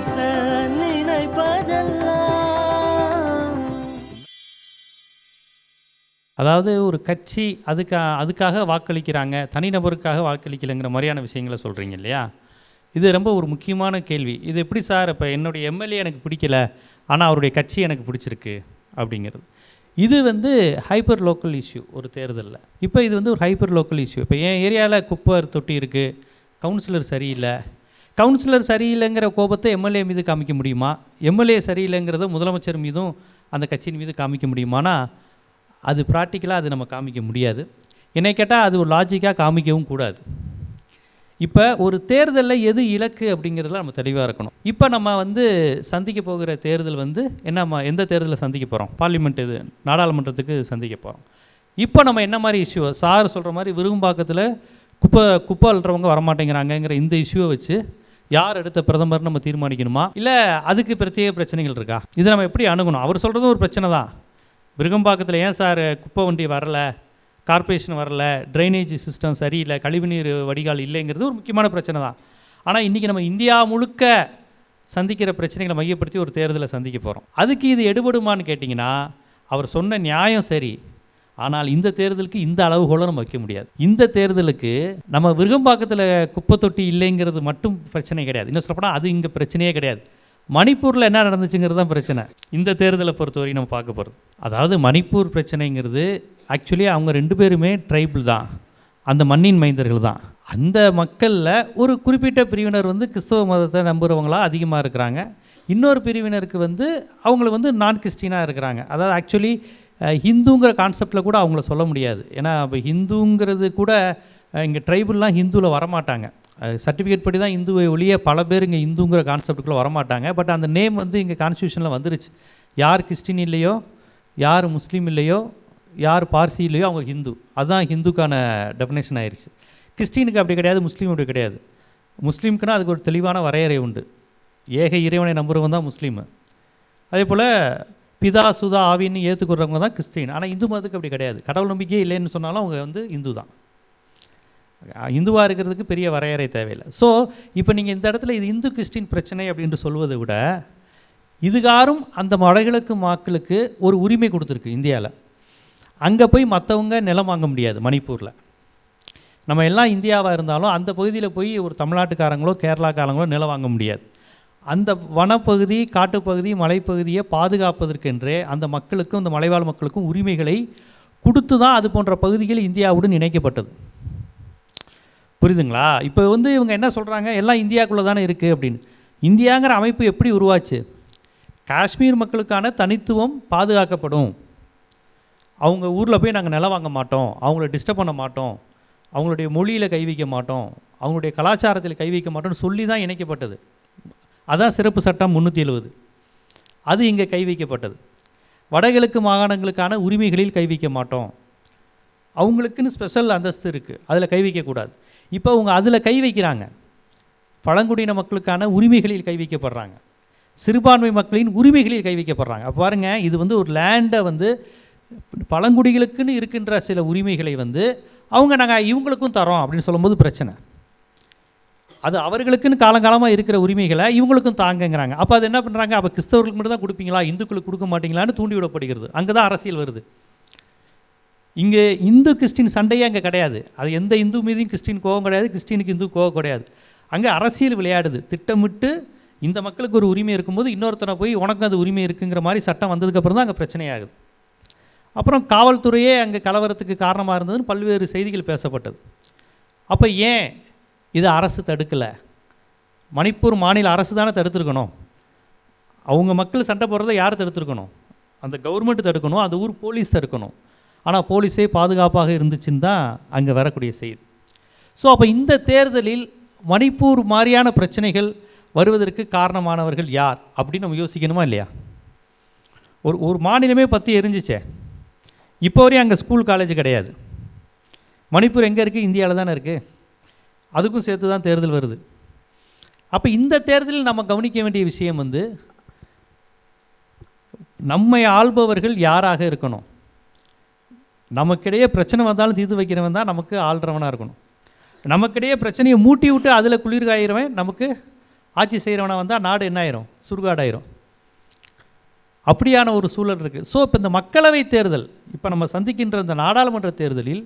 பேச நினைப்பதெல்லாம். அதாவது ஒரு கட்சி அதுக்காக வாக்களிக்கிறாங்க, தனிநபருக்காக வாக்களிக்கலைங்கிற மாதிரியான விஷயங்களை சொல்கிறீங்க இல்லையா? இது ரொம்ப ஒரு முக்கியமான கேள்வி. இது எப்படி சார், இப்போ என்னுடைய எம்எல்ஏ எனக்கு பிடிக்கல, ஆனால் அவருடைய கட்சி எனக்கு பிடிச்சிருக்கு அப்படிங்கிறது. இது வந்து ஹைப்பர் லோக்கல் இஷ்யூ ஒரு தேர்தலில். இப்போ இது வந்து ஒரு ஹைப்பர் லோக்கல் இஷ்யூ. இப்போ என் ஏரியாவில் குப்பை தொட்டி இருக்குது, கவுன்சிலர் சரியில்லை. கவுன்சிலர் சரியில்லைங்கிற கோபத்தை எம்எல்ஏ மீது காமிக்க முடியுமா? எம்எல்ஏ சரியில்லைங்கிறத முதலமைச்சர் மீதும் அந்த கட்சியின் மீது காமிக்க முடியுமானா அது ப்ராக்டிக்கலாக அது நம்ம காமிக்க முடியாது. என்னை கேட்டால் அது ஒரு லாஜிக்காக காமிக்கவும் கூடாது. இப்போ ஒரு தேர்தலில் எது இலக்கு அப்படிங்கிறதுல நம்ம தெளிவாக இருக்கணும். இப்போ நம்ம வந்து சந்திக்க போகிற தேர்தல் வந்து எந்த தேர்தலில் சந்திக்க போகிறோம்? பார்லிமெண்ட், இது நாடாளுமன்றத்துக்கு சந்திக்க போகிறோம். இப்போ நம்ம என்ன மாதிரி இஷ்யூ, சார் சொல்கிற மாதிரி விருகம்பாக்கத்தில் குப்பை அள்ளுறவங்க வரமாட்டேங்கிறாங்கங்கிற இந்த இஷ்யூவை வச்சு யார் அடுத்த பிரதமர்னு நம்ம தீர்மானிக்கணுமா, இல்லை அதுக்கு பிரத்யேக பிரச்சனைகள் இருக்கா? இதை நம்ம எப்படி அணுகணும்? அவர் சொல்கிறதும் ஒரு பிரச்சனை தான். விருகம்பாக்கத்தில் ஏன் சார் குப்பை வண்டி வரல, கார்ப்பரேஷன் வரல, ட்ரைனேஜ் சிஸ்டம் சரியில்லை, கழிவுநீர் வடிகால் இல்லைங்கிறது ஒரு முக்கியமான பிரச்சனை தான். ஆனால் இன்றைக்கி நம்ம இந்தியா முழுக்க சந்திக்கிற பிரச்சனைகளை மையப்படுத்தி ஒரு தேர்தலை சந்திக்க போகிறோம். அதுக்கு இது எடுபடுமான்னு கேட்டிங்கன்னா, அவர் சொன்ன நியாயம் சரி, ஆனால் இந்த தேர்தலுக்கு இந்த அளவுகோலை நம்ம வைக்க முடியாது. இந்த தேர்தலுக்கு நம்ம விருகம்பாக்கத்தில் குப்பை தொட்டி இல்லைங்கிறது மட்டும் பிரச்சனை கிடையாது. இன்னும் சொல்லப்போனால் அது இங்கே பிரச்சனையே கிடையாது. மணிப்பூரில் என்ன நடந்துச்சுங்கிறது தான் பிரச்சனை இந்த தேர்தலை பொறுத்தவரை நம்ம பார்க்க போகிறது. அதாவது மணிப்பூர் பிரச்சனைங்கிறது ஆக்சுவலி அவங்க 2 பேருமே ட்ரைபிள் தான், அந்த மண்ணின் மைந்தர்கள் தான். அந்த மக்களில் ஒரு குறிப்பிட்ட பிரிவினர் வந்து கிறிஸ்தவ மதத்தை நம்புகிறவங்களாக அதிகமாக இருக்கிறாங்க. இன்னொரு பிரிவினருக்கு வந்து அவங்களுக்கு வந்து நான் கிறிஸ்டினாக இருக்கிறாங்க. அதாவது ஆக்சுவலி ஹிந்துங்கிற கான்செப்டில் கூட அவங்கள சொல்ல முடியாது. ஏன்னா இப்போ ஹிந்துங்கிறது கூட இங்கே ட்ரைபிள்லாம் ஹிந்துவில் வரமாட்டாங்க. சர்டிஃபிகேட் படி தான் இந்துவை ஒழிய பல பேர் இங்கே இந்துங்கிற கான்செப்டுக்குள்ளே வரமாட்டாங்க. பட் அந்த நேம் வந்து இங்கே கான்ஸ்டியூஷனில் வந்துருச்சு. யார் கிறிஸ்டின் இல்லையோ, யார் முஸ்லீம் இல்லையோ, யார் பார்சி இல்லையோ அவங்க ஹிந்து. அதுதான் ஹிந்துக்கான டெஃபினேஷன் ஆயிடுச்சு. கிறிஸ்டினுக்கு அப்படி கிடையாது, முஸ்லீம் அப்படி கிடையாது. முஸ்லீமுக்குன்னா அதுக்கு ஒரு தெளிவான வரையறை உண்டு. ஏக இறைவனை நம்புறவங்க தான் முஸ்லீமு. அதே போல் பிதா சுதா ஆவின்னு ஏற்றுக்கிறவங்க தான் கிறிஸ்டின். ஆனால் இந்து மதத்துக்கு அப்படி கிடையாது. கடவுள் நம்பிக்கையே இல்லைன்னு சொன்னாலும் அவங்க வந்து இந்து தான். இந்துவாக இருக்கிறதுக்கு பெரிய வரையறை தேவையில்லை. ஸோ இப்போ நீங்கள் இந்த இடத்துல இது இந்து கிறிஸ்டின் பிரச்சனை அப்படின்ட்டு சொல்வதை விட, இதுகாரும் அந்த வடகிழக்கு மக்களுக்கு ஒரு உரிமை கொடுத்துருக்கு இந்தியாவில். அங்கே போய் மற்றவங்க நிலம் வாங்க முடியாது. மணிப்பூரில் நம்ம எல்லாம் இந்தியாவாக இருந்தாலும் அந்த பகுதியில் போய் ஒரு தமிழ்நாட்டுக்காரங்களோ கேரளாக்காரங்களோ நிலம் வாங்க முடியாது. அந்த வனப்பகுதி, காட்டுப்பகுதி, மலைப்பகுதியை பாதுகாப்பதற்கென்றே அந்த மக்களுக்கும் அந்த மலைவாழ் மக்களுக்கும் உரிமைகளை கொடுத்து தான் அது போன்ற பகுதிகள் இந்தியாவுடன் இணைக்கப்பட்டது. புரியுதுங்களா? இப்போ வந்து இவங்க என்ன சொல்கிறாங்க, எல்லாம் இந்தியாவுக்குள்ளே தானே இருக்குது அப்படின்னு. இந்தியாங்கிற அமைப்பு எப்படி உருவாச்சு? காஷ்மீர் மக்களுக்கான தனித்துவம் பாதுகாக்கப்படும், அவங்க ஊரில் போய் நாங்கள் நிலம் வாங்க மாட்டோம், அவங்கள டிஸ்டர்ப் பண்ண மாட்டோம், அவங்களுடைய மொழியில் கை வைக்க மாட்டோம், அவங்களுடைய கலாச்சாரத்தில் கை வைக்க மாட்டோம்னு சொல்லி தான் இணைக்கப்பட்டது. அதான் சிறப்பு சட்டம் 370. அது இங்கே கை வைக்கப்பட்டது. வடகிழக்கு மாகாணங்களுக்கான உரிமைகளில் கை வைக்க மாட்டோம், அவங்களுக்குன்னு ஸ்பெஷல் அந்தஸ்து இருக்குது, அதில் கை வைக்கக்கூடாது. இப்போ அவங்க அதில் கை வைக்கிறாங்க. பழங்குடியின மக்களுக்கான உரிமைகளில் கை வைக்கப்படுறாங்க, சிறுபான்மை மக்களின் உரிமைகளில் கை வைக்கப்படுறாங்க. அப்போ பாருங்கள், இது வந்து ஒரு லேண்டை வந்து பழங்குடிகளுக்குன்னு இருக்கின்ற சில உரிமைகளை வந்து அவங்க நாங்கள் இவங்களுக்கும் தரோம் அப்படின்னு சொல்லும்போது பிரச்சனை. அது அவர்களுக்குன்னு காலங்காலமாக இருக்கிற உரிமைகளை இவங்களுக்கும் தாங்கங்கிறாங்க. அப்போ அது என்ன பண்ணுறாங்க, அப்போ கிறிஸ்தவர்களுக்கு மட்டும் தான் கொடுப்பீங்களா, இந்துக்களுக்கு கொடுக்க மாட்டீங்களான்னு தூண்டிவிடப்படுகிறது. அங்கே தான் அரசியல் வருது. இங்கே இந்து கிறிஸ்டின் சண்டையே அங்கே கிடையாது. அது எந்த இந்து மீதும் கிறிஸ்டின் கோபம் கிடையாது, கிறிஸ்டினுக்கு இந்து கோபம் கிடையாது. அங்கே அரசியல் விளையாடுது. திட்டமிட்டு இந்த மக்களுக்கு ஒரு உரிமை இருக்கும்போது இன்னொருத்தனை போய் உனக்கு அது உரிமை இருக்குங்கிற மாதிரி சட்டம் வந்ததுக்கப்புறம் தான் அங்கே பிரச்சனையாகுது. அப்புறம் காவல்துறையே அங்கே கலவரத்துக்கு காரணமாக இருந்ததுன்னு பல்வேறு செய்திகள் பேசப்பட்டது. அப்போ ஏன் இதை அரசு தடுக்கலை? மணிப்பூர் மாநில அரசு தானே தடுத்துருக்கணும். அவங்க மக்கள் சண்டை போடுறதை யார் தடுத்துருக்கணும்? அந்த கவர்மெண்ட் தடுக்கணும், அந்த ஊர் போலீஸ் தடுக்கணும். ஆனால் போலீஸே பாதுகாப்பாக இருந்துச்சுன்னு தான் அங்கே வரக்கூடிய செய்தி. ஸோ அப்போ இந்த தேர்தலில் மணிப்பூர் மாதிரியான பிரச்சனைகள் வருவதற்கு காரணமானவர்கள் யார் அப்படின்னு நம்ம யோசிக்கணுமா இல்லையா? ஒரு மாநிலமே பற்றி எரிஞ்சிச்சே. இப்போ வரையும் அங்கே ஸ்கூல் காலேஜ் கிடையாது. மணிப்பூர் எங்கே இருக்குது? இந்தியாவில் தானே இருக்குது. அதுக்கும் சேர்த்து தான் தேர்தல் வருது. அப்போ இந்த தேர்தலில் நம்ம கவனிக்க வேண்டிய விஷயம் வந்து, நம்மை ஆள்பவர்கள் யாராக இருக்கணும்? நமக்கிடையே பிரச்சனை வந்தாலும் தீர்த்து வைக்கிறவன் தான் நமக்கு ஆள்றவனாக இருக்கணும். நமக்கிடையே பிரச்சனையை மூட்டி விட்டு அதில் குளிர் காயிறவன் நமக்கு ஆட்சி செய்கிறவனை வந்தால் நாடு என்ன ஆயிரும்? சுடுகாடாயிரும். அப்படியான ஒரு சூழல் இருக்குது. ஸோ இப்போ இந்த மக்களவை தேர்தல், இப்போ நம்ம சந்திக்கின்ற இந்த நாடாளுமன்ற தேர்தலில்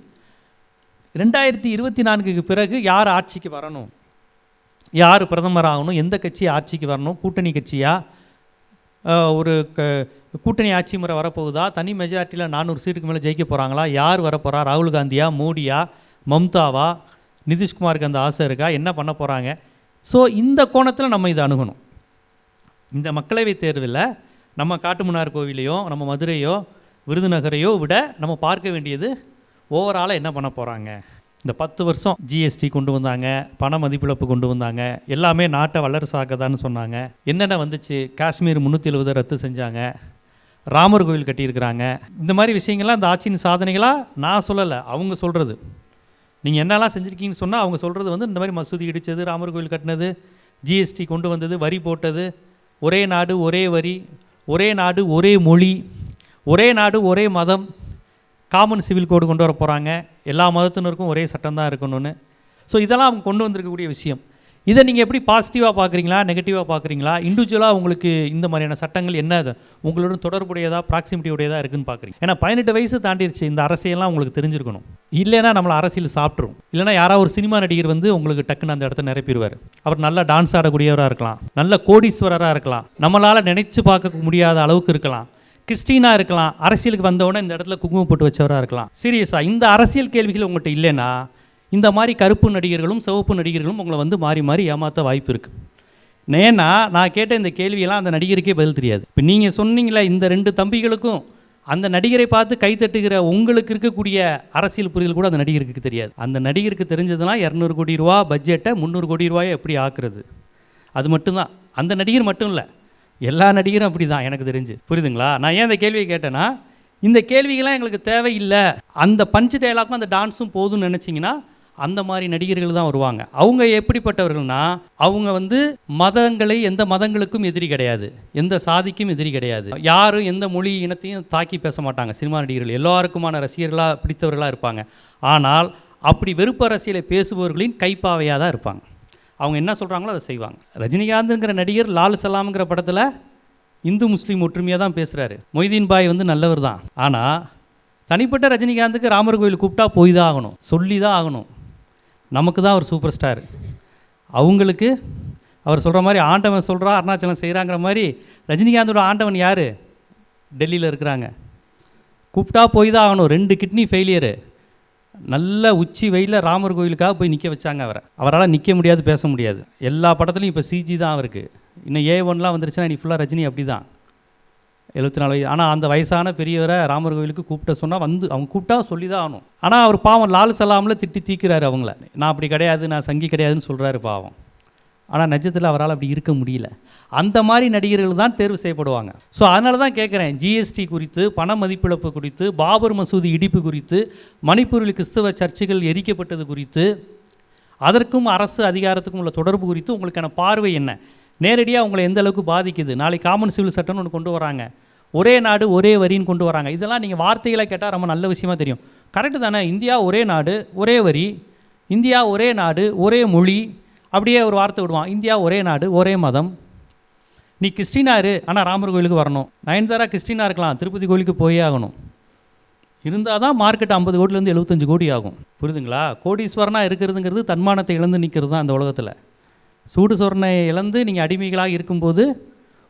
2024க்கு பிறகு யார் ஆட்சிக்கு வரணும், யார் பிரதமர் ஆகணும், எந்த கட்சி ஆட்சிக்கு வரணும், கூட்டணி கட்சியா, ஒரு கூட்டணி ஆட்சி முறை வரப்போகுதா, தனி மெஜாரிட்டியில் 400 சீட்டுக்கு மேலே ஜெயிக்க போகிறாங்களா, யார் வரப்போகிறா, ராகுல் காந்தியா, மோடியா, மம்தாவா, நிதிஷ்குமாருக்கு அந்த ஆசை இருக்கா, என்ன பண்ண போகிறாங்க? ஸோ இந்த கோணத்தில் நம்ம இதை அணுகணும். இந்த மக்களவை தேர்தலில் நம்ம காட்டுமன்னார் கோவிலையோ நம்ம மதுரையோ விருதுநகரையோ விட நம்ம பார்க்க வேண்டியது ஓவராலாக என்ன பண்ண போகிறாங்க. இந்த 10 வருஷம் ஜிஎஸ்டி கொண்டு வந்தாங்க, பண மதிப்பிழப்பு கொண்டு வந்தாங்க, எல்லாமே நாட்டை வல்லரசாக்கதான்னு சொன்னாங்க. என்னென்ன வந்துச்சு? காஷ்மீர் 370 ரத்து செஞ்சாங்க, ராமர் கோவில் கட்டியிருக்கிறாங்க. இந்த மாதிரி விஷயங்கள்லாம் இந்த ஆட்சியின் சாதனைகளாக நான் சொல்லலை, அவங்க சொல்கிறது. நீங்கள் என்னெல்லாம் செஞ்சுருக்கீங்கன்னு சொன்னால் அவங்க சொல்கிறது வந்து இந்த மாதிரி மசூதி இடித்தது, ராமர் கோவில் கட்டினது, ஜிஎஸ்டி கொண்டு வந்தது, வரி போட்டது, ஒரே நாடு ஒரே வரி, ஒரே நாடு ஒரே மொழி, ஒரே நாடு ஒரே மதம், காமன் சிவில் கோடு கொண்டு வர போகிறாங்க, எல்லா மதத்தினருக்கும் ஒரே சட்டம் தான் இருக்கணும்னு. ஸோ இதெல்லாம் அவங்க கொண்டு வந்திருக்கக்கூடிய விஷயம். இதை நீங்கள் எப்படி பாசிட்டிவாக பார்க்குறீங்களா, நெகட்டிவாக பார்க்குறீங்களா? இண்டிவிஜுவலாக உங்களுக்கு இந்த மாதிரியான சட்டங்கள் என்ன உங்களோட தொடர்புடையதாக, ப்ராக்சிமிட்டி உடையதாக இருக்குதுன்னு பார்க்குறீங்க. ஏன்னா 18 வயசு தாண்டிடுச்சு, இந்த அரசியல்லாம் உங்களுக்கு தெரிஞ்சிருக்கணும். இல்லைன்னா நம்மளை அரசியல் சாப்பிட்ரும். இல்லைனா யாராவது ஒரு சினிமா நடிகர் வந்து உங்களுக்கு டக்குன்னு அந்த இடத்த நிரப்பிடுவார். அவர் நல்லா டான்ஸ் ஆடக்கூடியவராக இருக்கலாம், நல்ல கோடீஸ்வரராக இருக்கலாம், நம்மளால் நினைச்சு பார்க்க முடியாத அளவுக்கு இருக்கலாம், கிறிஸ்டினாக இருக்கலாம், அரசியலுக்கு வந்தவுடனே இந்த இடத்துல குங்குமம் போட்டு வச்சவராக இருக்கலாம். சீரியஸாக இந்த அரசியல் கேள்விகள் உங்கள்கிட்ட இல்லைன்னா இந்த மாதிரி கருப்பு நடிகர்களும் சிவப்பு நடிகர்களும் உங்களை வந்து மாறி மாறி ஏமாற்ற வாய்ப்பு இருக்குது. ஏன்னா நான் கேட்ட இந்த கேள்வியெல்லாம் அந்த நடிகருக்கே பதில் தெரியாது. இப்போ நீங்கள் சொன்னீங்களே இந்த 2 தம்பிகளுக்கும் அந்த நடிகரை பார்த்து கைத்தட்டுகிற உங்களுக்கு இருக்கக்கூடிய அரசியல் புரிதல் கூட அந்த நடிகருக்கு தெரியாது. அந்த நடிகருக்கு தெரிஞ்சதுன்னா 200 கோடி ரூபா பட்ஜெட்டை 300 கோடி ரூபாயை எப்படி ஆக்குறது, அது மட்டும்தான். அந்த நடிகர் மட்டும் இல்லை, எல்லா நடிகரும் அப்படி தான் எனக்கு தெரிஞ்சு. புரியுதுங்களா? நான் ஏன் இந்த கேள்வியை கேட்டேன்னா, இந்த கேள்விகள்லாம் எங்களுக்கு தேவையில்லை, அந்த பஞ்சு டைலாக்கும் அந்த டான்ஸும் போதும்னு நினச்சிங்கன்னா அந்த மாதிரி நடிகர்கள் தான் வருவாங்க. அவங்க எப்படிப்பட்டவர்கள்னா, அவங்க வந்து மதங்களை, எந்த மதங்களுக்கும் எதிரி கிடையாது, எந்த சாதிக்கும் எதிரி கிடையாது, யாரும் எந்த மொழி இனத்தையும் தாக்கி பேச மாட்டாங்க. சினிமா நடிகர்கள் எல்லாருக்குமான ரசிகர்களாக பிடித்தவர்களாக இருப்பாங்க. ஆனால் அப்படி வெறுப்பு அரசியலை பேசுபவர்களின் கைப்பாவையாக தான் இருப்பாங்க. அவங்க என்ன சொல்கிறாங்களோ அதை செய்வாங்க. ரஜினிகாந்த்ங்கிற நடிகர் லால் சலாம்ங்கிற படத்தில் இந்து முஸ்லீம் ஒற்றுமையாக தான் பேசுகிறாரு. மொய்தீன் பாய் வந்து நல்லவர் தான். ஆனால் தனிப்பட்ட ரஜினிகாந்துக்கு ராமர் கோயில் கூப்பிட்டா போய் தான் ஆகணும், சொல்லி தான் ஆகணும். நமக்கு தான் அவர் சூப்பர் ஸ்டார். அவங்களுக்கு அவர் சொல்கிற மாதிரி ஆண்டவன் சொல்கிறா, அருணாச்சலம் செய்கிறாங்கிற மாதிரி ரஜினிகாந்தோட ஆண்டவன் யார்? டெல்லியில் இருக்கிறாங்க. கூப்பிட்டா போய் தான் ஆகணும். 2 கிட்னி ஃபெயிலியரு, நல்ல உச்சி வெயிலில் ராமர் கோயிலுக்காக போய் நிற்க வச்சாங்க அவரை. அவரால் நிற்க முடியாது, பேச முடியாது. எல்லா படத்துலையும் இப்போ சிஜி தான் அவருக்கு. இன்னும் A1லாம் வந்துருச்சுன்னா நீ ஃபுல்லாக ரஜினி அப்படி தான். 74 வயசு. ஆனால் அந்த வயசான பெரியவரை ராமர் கோவிலுக்கு கூப்பிட்ட சொன்னால் வந்து அவங்க கூப்பிட்டா சொல்லி தான் ஆகணும். ஆனால் அவர் பாவம் லால் சலாமில் திட்டி தீக்கிறாரு அவங்கள. நான் அப்படி கிடையாது, நான் சங்கி கிடையாதுன்னு சொல்கிறாரு பாவம். ஆனால் நிஜத்தில் அவரால் அப்படி இருக்க முடியல. அந்த மாதிரி நடிகர்கள் தான் தேர்வு செய்யப்படுவாங்க. ஸோ அதனால தான் கேட்குறேன், ஜிஎஸ்டி குறித்து, பண மதிப்பிழப்பு குறித்து, பாபர் மசூதி இடிப்பு குறித்து, மணிப்பூரில் கிறிஸ்தவ சர்ச்சுகள் எரிக்கப்பட்டது குறித்து, அதற்கும் அரசு அதிகாரத்துக்கும் உள்ள தொடர்பு குறித்து உங்களுக்கான பார்வை என்ன? நேரடியாக உங்களை எந்த அளவுக்கு பாதிக்குது? நாளைக்கு காமன் சிவில் சட்டம்னு ஒன்று கொண்டு வராங்க, ஒரே நாடு ஒரே வரின்னு கொண்டு வராங்க. இதெல்லாம் நீங்கள் வார்த்தைகளை கேட்டால் ரொம்ப நல்ல விஷயமா தெரியும். கரெக்டு தானே? இந்தியா ஒரே நாடு ஒரே வரி, இந்தியா ஒரே நாடு ஒரே மொழி, அப்படியே ஒரு வார்த்தை விடுவான், இந்தியா ஒரே நாடு ஒரே மதம். நீ கிறிஸ்டினாரு ஆனால் ராமர் கோயிலுக்கு வரணும். நயன்தாரா கிறிஸ்டினாக இருக்கலாம், திருப்பதி கோயிலுக்கு போயே ஆகணும். இருந்தால் தான் மார்க்கெட் 50 கோடியிலேருந்து 75 கோடி ஆகும். புரியுதுங்களா? கோடீஸ்வரனாக இருக்கிறதுங்கிறது தன்மானத்தை இழந்து நிற்கிறது தான் அந்த உலகத்தில். சூடு சொரணை இழந்து நீங்கள் அடிமைகளாக இருக்கும்போது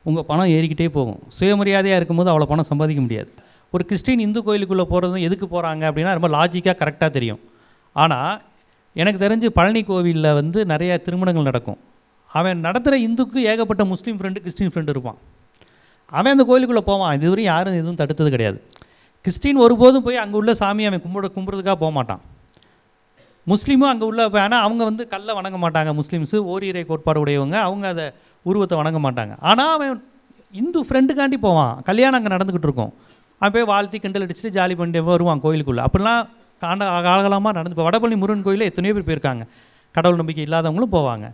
உங்கள் பணம் ஏறிக்கிட்டே போகும். சுயமரியாதையாக இருக்கும்போது அவ்வளோ பணம் சம்பாதிக்க முடியாது. ஒரு கிறிஸ்டின் இந்து கோயிலுக்குள்ளே போகிறது எதுக்கு போகிறாங்க அப்படின்னா ரொம்ப லாஜிக்காக கரெக்டாக தெரியும். ஆனால் எனக்கு தெரிஞ்சு பழனி கோவிலில் வந்து நிறையா திருமணங்கள் நடக்கும். அவன் நடத்துகிற இந்துக்கு ஏகப்பட்ட முஸ்லீம் ஃப்ரெண்டு, கிறிஸ்டின் ஃப்ரெண்டு இருப்பான். அவன் அந்த கோயிலுக்குள்ளே போவான். இதுவரையும் யாரும் எதுவும் தடுத்தது கிடையாது. கிறிஸ்டின் ஒருபோதும் போய் அங்கே உள்ள சாமி அவன் கும்பிட்றதுக்காக போக மாட்டான். முஸ்லீமும் அங்கே உள்ள, ஆனால் அவங்க வந்து கல்லை வணங்க மாட்டாங்க. முஸ்லீம்ஸு ஓரிரை கோட்பாடு உடையவங்க, அவங்க அதை உருவத்தை வணங்க மாட்டாங்க. ஆனால் அவன் இந்து ஃப்ரெண்டுக்காண்டி போவான். கல்யாணம் அங்கே நடந்துக்கிட்டு இருக்கும், அவன் போய் வாழ்த்தி கிண்டல் அடிச்சுட்டு ஜாலி பண்ணிட்டு வருவான் கோயிலுக்குள்ளே. அப்படிலாம் காலகாலமாக நடந்து. இப்போ வடபழனி முருகன் கோயிலில் எத்தனையோ பேர் போயிருக்காங்க, கடவுள் நம்பிக்கை இல்லாதவங்களும் போவாங்க.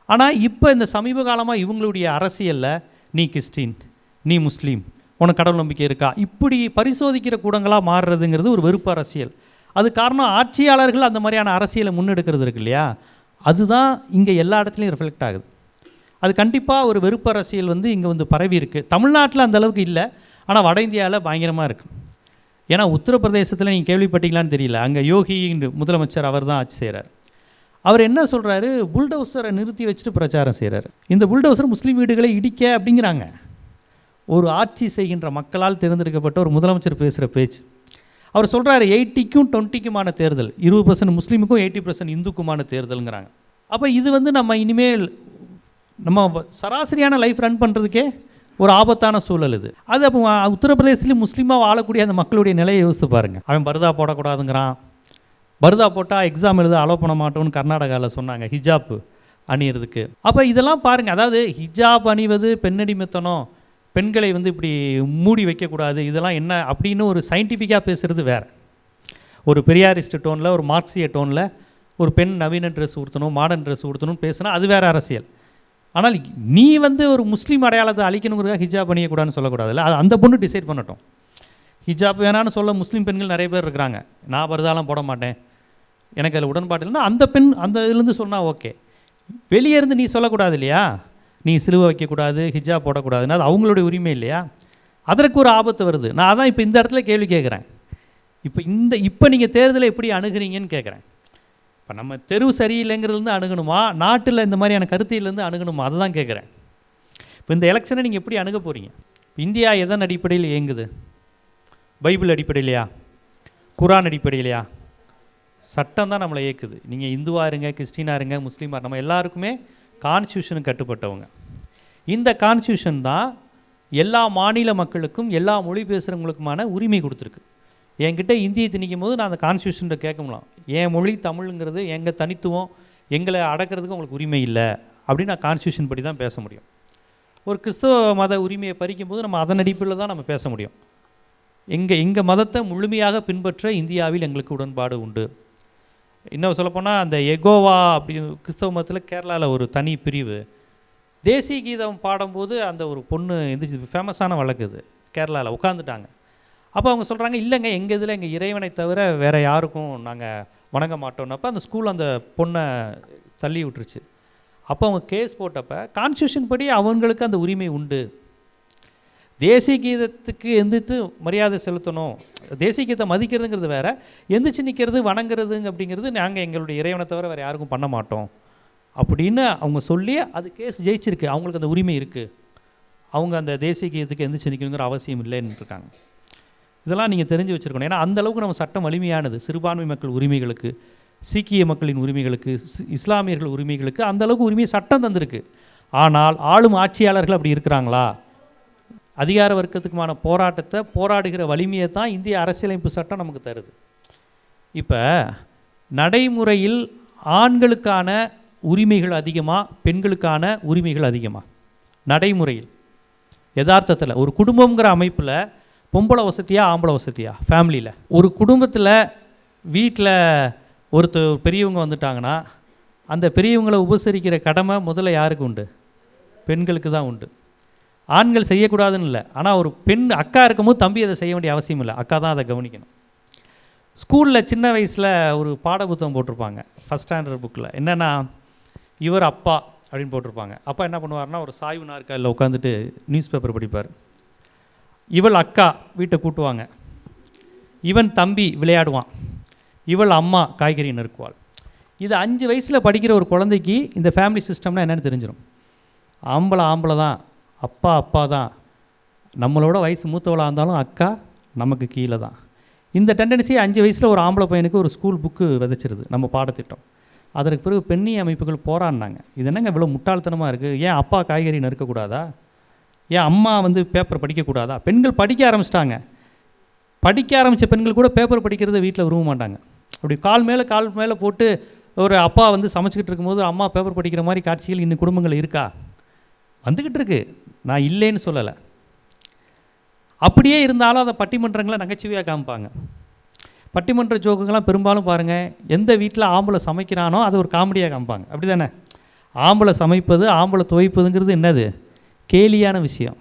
ஆனால் இப்போ இந்த சமீப காலமாக இவங்களுடைய அரசியலில் நீ கிறிஸ்டின், நீ முஸ்லீம், உனக்கு கடவுள் நம்பிக்கை இருக்கா, இப்படி பரிசோதிக்கிற கூடங்களாக மாறுறதுங்கிறது ஒரு வெறுப்பு அரசியல். அது காரணம் ஆட்சியாளர்கள் அந்த மாதிரியான அரசியலை முன்னெடுக்கிறது இருக்கு இல்லையா, அதுதான் இங்கே எல்லா இடத்துலையும் ரிஃப்ளெக்ட் ஆகுது. அது கண்டிப்பாக ஒரு வெறுப்பு அரசியல் வந்து இங்கே வந்து பரவி இருக்குது. தமிழ்நாட்டில் அந்த அளவுக்கு இல்லை, ஆனால் வட இந்தியாவில் பயங்கரமாக இருக்குது. ஏன்னா உத்தரப்பிரதேசத்தில் நீங்கள் கேள்விப்பட்டீங்களான்னு தெரியல, அங்கே யோகி முதலமைச்சர் அவர் தான் ஆட்சி செய்கிறார். அவர் என்ன சொல்கிறாரு, புல்டோசரை நிறுத்தி வச்சுட்டு பிரச்சாரம் செய்கிறார். இந்த புல்டோசர் முஸ்லீம் வீடுகளை இடிக்க அப்படிங்கிறாங்க. ஒரு ஆட்சி செய்கின்ற மக்களால் தேர்ந்தெடுக்கப்பட்ட ஒரு முதலமைச்சர் பேசுகிற பேச்சு. அவர் சொல்கிறாரு 80க்கும் 20க்குமான தேர்தல், 20% முஸ்லீமுக்கும் 80% இந்துக்குமான தேர்தலுங்கிறாங்க. அப்போ இது வந்து நம்ம இனிமேல் நம்ம சராசரியான லைஃப் ரன் பண்ணுறதுக்கே ஒரு ஆபத்தான சூழல் இது. அது அப்போ உத்தரப்பிரதேசத்துலேயும் முஸ்லீமாக வாழக்கூடிய அந்த மக்களுடைய நிலையை யோசித்து பாருங்கள். அவன் பர்தா போடக்கூடாதுங்கிறான், பர்தா போட்டால் எக்ஸாம் எழுத அலோவ் பண்ண மாட்டோம்னு கர்நாடகாவில் சொன்னாங்க ஹிஜாப் அணியிறதுக்கு. அப்போ இதெல்லாம் பாருங்கள், அதாவது ஹிஜாப் அணிவது பெண்ணடிமைத்தனம், பெண்களை வந்து இப்படி மூடி வைக்கக்கூடாது, இதெல்லாம் என்ன அப்படின்னு ஒரு சயின்டிஃபிக்காக பேசுகிறது வேறு. ஒரு பெரியாரிஸ்ட் டோனில், ஒரு மார்க்சிய டோனில் ஒரு பெண் நவீன ட்ரெஸ் உடுத்தணும், மாடர்ன் ட்ரெஸ் உடுத்தணும் பேசுனா அது வேறு அரசியல். ஆனால் நீ வந்து ஒரு முஸ்லீம் அடையாளத்தை அழிக்கணுங்கிறதா ஹிஜாப் அணியக்கூடாதுன்னு சொல்லக்கூடாதுல்ல, அது அந்த பொண்ணு டிசைட் பண்ணட்டும். ஹிஜாப் வேணான்னு சொல்ல முஸ்லீம் பெண்கள் நிறைய பேர் இருக்கிறாங்க, நான் பர்தாலாம் போட மாட்டேன், எனக்கு அதில் உடன்பாடு இல்லைன்னா அந்த பெண் அந்த இதுலேருந்து சொன்னால் ஓகே. வெளியே இருந்து நீ சொல்லக்கூடாது இல்லையா, நீ சிலுவை வைக்கக்கூடாது, ஹிஜாப் போடக்கூடாதுன்னா அது அவங்களுடைய உரிமை இல்லையா? அதற்கு ஒரு ஆபத்து வருது. நான் அதான் இப்போ இந்த இடத்துல கேள்வி கேட்குறேன். இப்போ நீங்கள் தேர்தலை எப்படி அணுகுறீங்கன்னு கேட்குறேன். இப்போ நம்ம தெருவு சரியில்லைங்கிறதுலேருந்து அணுகணுமா, நாட்டில் இந்த மாதிரியான கருத்தியிலேருந்து அணுகணுமா, அதை தான் கேட்குறேன். இப்போ இந்த எலெக்ஷனை நீங்கள் எப்படி அணுக போகிறீங்க? இந்தியா எதன் அடிப்படையில் இயங்குது? பைபிள் அடிப்படையிலையா, குரான் அடிப்படையிலையா? சட்டம் தான் நம்மளை இயக்குது. நீங்கள் இந்துவாக இருங்க, கிறிஸ்டினாக இருங்க, முஸ்லீமாக, நம்ம எல்லாருக்குமே கான்ஸ்டியூஷனுக்கு கட்டுப்பட்டவங்க. இந்த கான்ஸ்டியூஷன் தான் எல்லா மாநில மக்களுக்கும் எல்லா மொழி பேசுகிறவங்களுக்குமான உரிமை கொடுத்துருக்கு. என்கிட்ட இந்தியை திணிக்கும் போது நான் அந்த கான்ஸ்டியூஷன்கிட்ட கேட்க முடியும், என் மொழி தமிழுங்கிறது எங்கள் தனித்துவம், எங்களை அடக்கிறதுக்கு உங்களுக்கு உரிமை இல்லை அப்படின்னு நான் கான்ஸ்டியூஷன் படி தான் பேச முடியும். ஒரு கிறிஸ்தவ மத உரிமையை பறிக்கும்போது நம்ம அதன் அடிப்படையில் தான் நம்ம பேச முடியும். எங்கள் மதத்தை முழுமையாக பின்பற்ற இந்தியாவில் எங்களுக்கு உடன்பாடு உண்டு. இன்னும் சொல்லப்போனால் அந்த எகோவா அப்படி கிறிஸ்தவ மதத்தில் கேரளாவில் ஒரு தனி பிரிவு, தேசிய கீதம் பாடும்போது அந்த ஒரு பொண்ணு எந்திரிச்சு, ஃபேமஸான வழக்கு இது, கேரளாவில் உட்காந்துட்டாங்க. அப்போ அவங்க சொல்கிறாங்க, இல்லைங்க எங்கள் இதில் எங்கள் இறைவனை தவிர வேறு யாருக்கும் நாங்கள் வணங்க மாட்டோம்னப்போ அந்த ஸ்கூல் அந்த பொண்ணை தள்ளி விட்டுருச்சு. அப்போ அவங்க கேஸ் போட்டப்போ கான்ஸ்டியூஷன் படி அவங்களுக்கு அந்த உரிமை உண்டு. தேசிய கீதத்துக்கு எந்திரித்து மரியாதை செலுத்தணும், தேசிய கீதத்தை மதிக்கிறதுங்கிறது வேறு, எந்திரிச்சு நிற்கிறது வணங்குறதுங்க அப்படிங்கிறது நாங்கள் எங்களுடைய இறைவனை தவிர வேறு யாருக்கும் பண்ண மாட்டோம் அப்படின்னு அவங்க சொல்லி அது கேஸ் ஜெயிச்சிருக்கு. அவங்களுக்கு அந்த உரிமை இருக்குது, அவங்க அந்த தேசிய கீதத்துக்கு எந்திரிச்சு நிற்கணுங்கிற அவசியம் இல்லைன்னு இருக்காங்க. இதெல்லாம் நீங்கள் தெரிஞ்சு வச்சுருக்கணும். ஏன்னா அந்தளவுக்கு நம்ம சட்டம் வலிமையானது. சிறுபான்மை மக்கள் உரிமைகளுக்கு, சீக்கிய மக்களின் உரிமைகளுக்கு, இஸ்லாமியர்கள் உரிமைகளுக்கு அந்தளவுக்கு உரிமையை சட்டம் தந்திருக்கு. ஆனால் ஆளும் ஆட்சியாளர்கள் அப்படி இருக்கிறாங்களா? அதிகார வர்க்கத்துக்குமான போராட்டத்தை போராடுகிற வலிமையை தான் இந்திய அரசியலமைப்பு சட்டம் நமக்கு தருது. இப்போ நடைமுறையில் ஆண்களுக்கான உரிமைகள் அதிகமாக, பெண்களுக்கான உரிமைகள் அதிகமாக? நடைமுறையில் யதார்த்தத்தில் ஒரு குடும்பங்கிற அமைப்பில் பொம்பளை வசதியா ஆம்பளை வசதியா? ஃபேமிலியில் ஒரு குடும்பத்தில் வீட்டில் ஒருத்தர் பெரியவங்க வந்துட்டாங்கன்னா அந்த பெரியவங்களை உபசரிக்கிற கடமை முதல்ல யாருக்கு உண்டு? பெண்களுக்கு தான் உண்டு. ஆண்கள் செய்யக்கூடாதுன்னு இல்லை, ஆனால் ஒரு பெண் அக்கா இருக்கும்போது தம்பி அதை செய்ய வேண்டிய அவசியம் இல்லை, அக்கா தான் அதை கவனிக்கணும். ஸ்கூலில் சின்ன வயசில் ஒரு பாட புத்தகம் போட்டிருப்பாங்க, ஃபஸ்ட் ஸ்டாண்டர்ட் புக்கில், என்னென்னா இவர் அப்பா அப்படின்னு போட்டிருப்பாங்க. அப்பா என்ன பண்ணுவார்னா ஒரு சாய்வு நாற்காலியில் உட்காந்துட்டு நியூஸ் பேப்பர் படிப்பார். இவள் அக்கா வீட்டை கூட்டுவாங்க, இவன் தம்பி விளையாடுவான், இவள் அம்மா காய்கறி நறுக்குவாள். இது 5 வயசில் படிக்கிற ஒரு குழந்தைக்கு இந்த ஃபேமிலி சிஸ்டம்னா என்னென்னு தெரிஞ்சிடும். ஆம்பளை தான், அப்பா தான், நம்மளோட வயசு மூத்தவளாக இருந்தாலும் அக்கா நமக்கு கீழே தான். இந்த டெண்டன்சி 5 வயசில் ஒரு ஆம்பளை பையனுக்கு ஒரு ஸ்கூல் புக்கு விதைச்சிருது நம்ம பாடத்திட்டம். அதற்கு பிறகு பெண்ணிய அமைப்புகள் போராடினாங்க, இது என்னங்க இவ்வளோ முட்டாள்தனமாக இருக்குது, ஏன் அப்பா காய்கறி நறுக்கக்கூடாதா, ஏன் அம்மா வந்து பேப்பர் படிக்கக்கூடாதா? பெண்கள் படிக்க ஆரம்பிச்சிட்டாங்க. படிக்க ஆரம்பித்த பெண்கள் கூட பேப்பர் படிக்கிறத வீட்டில் விரும்ப மாட்டாங்க. அப்படி கால் மேலே போட்டு ஒரு அப்பா வந்து சமைச்சிக்கிட்டு இருக்கும்போது அம்மா பேப்பர் படிக்கிற மாதிரி காட்சிகள் இன்னும் குடும்பங்கள் இருக்கா? வந்துக்கிட்டு இருக்கு, நான் இல்லைன்னு சொல்லலை. அப்படியே இருந்தாலும் அதை பட்டிமன்றங்களை நகைச்சுவையாக காமிப்பாங்க. பட்டிமன்ற ஜோக்குங்கள்லாம் பெரும்பாலும் பாருங்கள், எந்த வீட்டில் ஆம்பளை சமைக்கிறானோ அதை ஒரு காமெடியாக காமிப்பாங்க. அப்படி தானே? ஆம்பளை சமைப்பது, ஆம்பளை துவைப்பதுங்கிறது என்னது? கேலியான விஷயம்.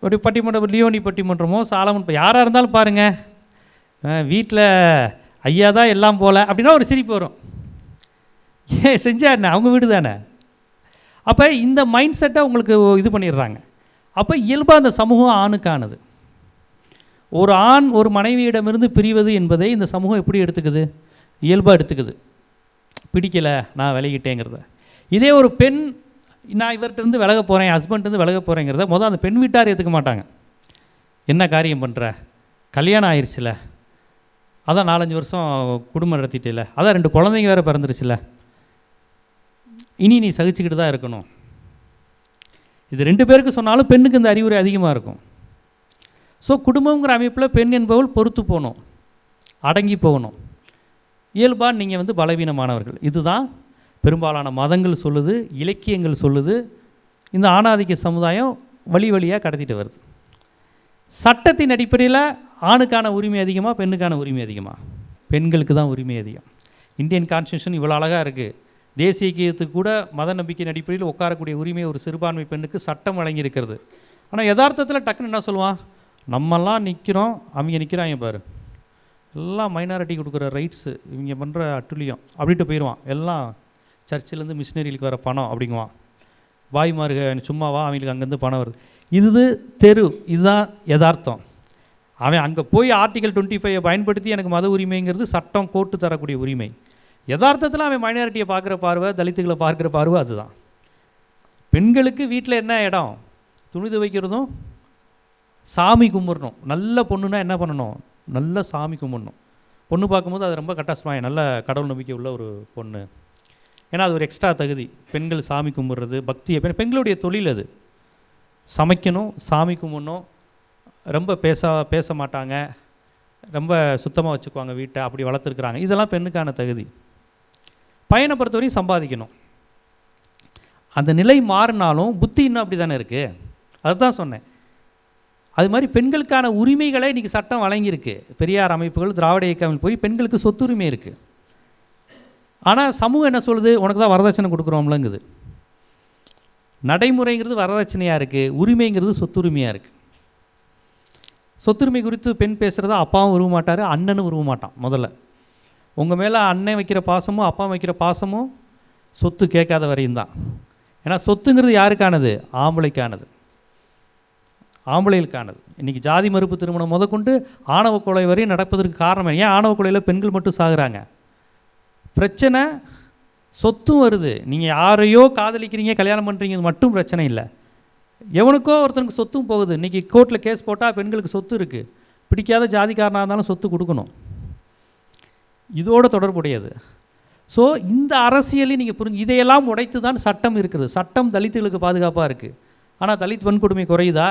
ஒரு பட்டிமன்றம், லியோனி பட்டிமன்றமோ சாலமன் யாராக இருந்தாலும் பாருங்கள், வீட்டில் ஐயா தான் எல்லாம் போல் அப்படின்னா ஒரு சிரிப்பு வரும். ஏன் செஞ்சா என்ன, அவங்க வீடு தானே, அப்போ இந்த மைண்ட் செட்டை உங்களுக்கு இது பண்ணிடுறாங்க. அப்போ இயல்பாக அந்த சமூகம் ஆணுக்கானது. ஒரு ஆண் ஒரு மனைவியிடமிருந்து பிரிவது என்பதை இந்த சமூகம் எப்படி எடுத்துக்குது? இயல்பாக எடுத்துக்குது. பிடிக்கலை, நான் விலகிட்டேங்கிறத. இதே ஒரு பெண், நான் இவர்கிட்டருந்து விலக போகிறேன், ஹஸ்பண்ட்லேருந்து விலக போகிறேங்கிறத முதல் அந்த பெண் வீட்டார் ஏற்றுக்க மாட்டாங்க. என்ன காரியம் பண்ணுற, கல்யாணம் ஆயிடுச்சுல, அதான் 4-5 வருஷம் குடும்பம் நடத்திட்டில்ல, அதான் 2 குழந்தைங்க வேறு பிறந்துருச்சுல, இனி நீ சகிச்சுக்கிட்டு தான் இருக்கணும். இது 2 பேருக்கு சொன்னாலும் பெண்ணுக்கு இந்த அறிவுரை அதிகமாக இருக்கும். ஸோ குடும்பங்கிற அமைப்பில் பெண் என்பவள் பொறுத்து போகணும், அடங்கி போகணும். இயல்பாக நீங்கள் பலவீனமானவர்கள். இதுதான் பெரும்பாலான மதங்கள் சொல்லுது, இலக்கியங்கள் சொல்லுது. இந்த ஆணாதிக்க சமுதாயம் வழி வழியாக கடத்திட்டு வருது. சட்டத்தின் அடிப்படையில் ஆணுக்கான உரிமை அதிகமாக, பெண்ணுக்கான உரிமை அதிகமாக? பெண்களுக்கு தான் உரிமை அதிகம். இந்தியன் கான்ஸ்டியூஷன் இவ்வளோ அழகாக இருக்குது. தேசிய கீதத்துக்கு கூட மத நம்பிக்கையின் அடிப்படையில் உட்காரக்கூடிய உரிமை ஒரு சிறுபான்மை பெண்ணுக்கு சட்டம் வழங்கியிருக்கிறது. ஆனால் யதார்த்தத்தில் டக்குன்னு என்ன சொல்லுவான், நம்மெல்லாம் நிற்கிறோம், அவங்க நிற்கிறாங்க பாரு, எல்லாம் மைனாரிட்டி கொடுக்குற ரைட்ஸு, இவங்க பண்ணுற அட்டுழியம் அப்படின்ட்டு போயிடுவான். எல்லாம் சர்ச்சிலேருந்து மிஷினரிகளுக்கு வர பணம் அப்படிங்குவான். வாய்மார்க சும்மாவா, அவங்களுக்கு அங்கேருந்து பணம் வருது. இது தெரு, இதுதான் யதார்த்தம். அவன் அங்கே போய் ஆர்டிகல் 25 பயன்படுத்தி எனக்கு மத உரிமைங்கிறது சட்டம் கோர்ட்டு தரக்கூடிய உரிமை. யதார்த்தத்தில் அவன் மைனாரிட்டியை பார்க்குற பார்வை, தலித்துகளை பார்க்குற பார்வை அதுதான். பெண்களுக்கு வீட்டில் என்ன இடம், துணி துவைக்கிறதும் சாமி கும்பிடணும். நல்ல பொண்ணுன்னா என்ன பண்ணணும், நல்ல சாமி கும்பிடணும். பொண்ணு பார்க்கும்போது அது ரொம்ப கட்டாசமாக நல்ல கடவுள் நம்பிக்கை உள்ள ஒரு பொண்ணு. ஏன்னா அது ஒரு எக்ஸ்ட்ரா தகுதி. பெண்கள் சாமி கும்பிட்றது, பக்தியை, பெண்களுடைய தொழில் அது. சமைக்கணும், சாமி கும்பிடணும், ரொம்ப பேச மாட்டாங்க, ரொம்ப சுத்தமாக வச்சுக்குவாங்க வீட்டை, அப்படி வளர்த்துருக்குறாங்க. இதெல்லாம் பெண்ணுக்கான தகுதி. பையனை பொறுத்தவரையும் சம்பாதிக்கணும். அந்த நிலை மாறினாலும் புத்தி இன்னும் அப்படி தானே இருக்குது. அதுதான் சொன்னேன். அது மாதிரி பெண்களுக்கான உரிமைகளை இன்றைக்கி சட்டம் வழங்கியிருக்கு. பெரியார் அமைப்புகள், திராவிட இயக்கம் போய் பெண்களுக்கு சொத்துரிமை இருக்குது. ஆனால் சமூகம் என்ன சொல்லுது, உனக்கு தான் வரதட்சணை கொடுக்குறோம்லங்குது. நடைமுறைங்கிறது வரதட்சணையாக இருக்குது, உரிமைங்கிறது சொத்துரிமையாக இருக்குது. சொத்துரிமை குறித்து பெண் பேசுகிறத அப்பாவும் விரும்ப மாட்டார், அண்ணனும் விரும்ப மாட்டான். முதல்ல உங்கள் மேலே அண்ணன் வைக்கிற பாசமும் அப்பா வைக்கிற பாசமும் சொத்து கேட்காத வரையும் தான். ஏன்னா சொத்துங்கிறது யாருக்கானது, ஆம்பளைக்கானது, ஆம்பளைகளுக்கானது. இன்றைக்கி ஜாதி மறுப்பு திருமணம் முதற்கொண்டு ஆணவ கொலை வரையும் நடப்பதற்கு காரணம் ஏன் ஆணவ கொலையில் பெண்கள் மட்டும் சாகுறாங்க? பிரச்சனை சொத்தும் வருது. நீங்கள் யாரையோ காதலிக்கிறீங்க, கல்யாணம் பண்ணுறீங்க, மட்டும் பிரச்சனை இல்லை. எவனுக்கோ ஒருத்தனுக்கு சொத்தும் போகுது. இன்றைக்கி கோர்ட்டில் கேஸ் போட்டால் பெண்களுக்கு சொத்து இருக்குது. பிடிக்காத ஜாதிக்காரனாக இருந்தாலும் சொத்து கொடுக்கணும். இதோடு தொடர்புடையது. ஸோ இந்த அரசியலையும் நீங்கள் புரிஞ்சு, இதையெல்லாம் உடைத்து தான் சட்டம் இருக்குது. சட்டம் தலித்துகளுக்கு பாதுகாப்பாக இருக்குது. ஆனால் தலித் வன்கொடுமை குறையுதா?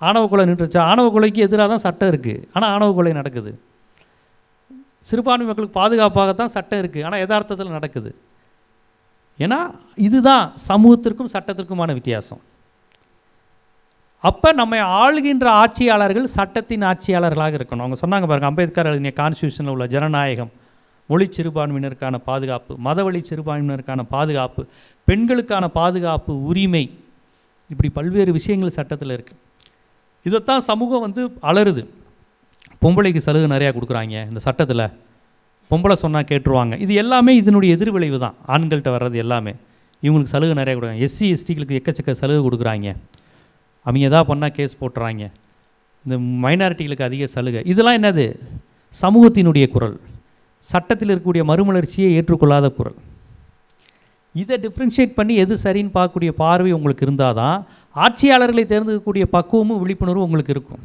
ஆணவ கொலை நின்றுச்சா? ஆணவ கொலைக்கு எதிராக தான் சட்டம் இருக்குது, ஆனால் ஆணவ கொலை நடக்குது. சிறுபான்மை மக்களுக்கு பாதுகாப்பாகத்தான் சட்டம் இருக்குது, ஆனால் யதார்த்தத்தில் நடக்குது. ஏன்னா இதுதான் சமூகத்திற்கும் சட்டத்திற்குமான வித்தியாசம். அப்போ நம்ம ஆளுகின்ற ஆட்சியாளர்கள் சட்டத்தின் ஆட்சியாளர்களாக இருக்கணும். அவங்க சொன்னாங்க பாருங்கள், அம்பேத்கர் எழுதிய கான்ஸ்டியூஷனில் உள்ள ஜனநாயகம், மொழி சிறுபான்மையினருக்கான பாதுகாப்பு, மதவழி சிறுபான்மையினருக்கான பாதுகாப்பு, பெண்களுக்கான பாதுகாப்பு, உரிமை, இப்படி பல்வேறு விஷயங்கள் சட்டத்தில் இருக்குது. இதைத்தான் சமூகம் அலறுது. பொம்பளைக்கு சலுகை நிறையா கொடுக்குறாங்க இந்த சட்டத்தில், பொம்பளை சொன்னால் கேட்டுருவாங்க. இது எல்லாமே இதனுடைய எதிர்விளைவு தான். ஆண்கள்கிட்ட வர்றது எல்லாமே இவங்களுக்கு சலுகை நிறையா கொடுக்குறாங்க. எஸ்சி எஸ்டிகளுக்கு எக்கச்சக்க சலுகை கொடுக்குறாங்க. அவங்க எதாவது பண்ணால் கேஸ் போட்டுறாங்க. இந்த மைனாரிட்டிகளுக்கு அதிக சலுகை. இதெல்லாம் என்னது, சமூகத்தினுடைய குரல், சட்டத்தில் இருக்கக்கூடிய மறுமலர்ச்சியை ஏற்றுக்கொள்ளாத குரல். இதை டிஃப்ரென்ஷியேட் பண்ணி எது சரின்னு பார்க்கக்கூடிய பார்வை உங்களுக்கு இருந்தால் தான் ஆட்சியாளர்களை தேர்ந்தெடுக்கக்கூடிய பக்குவமும் விழிப்புணர்வும் உங்களுக்கு இருக்கும்.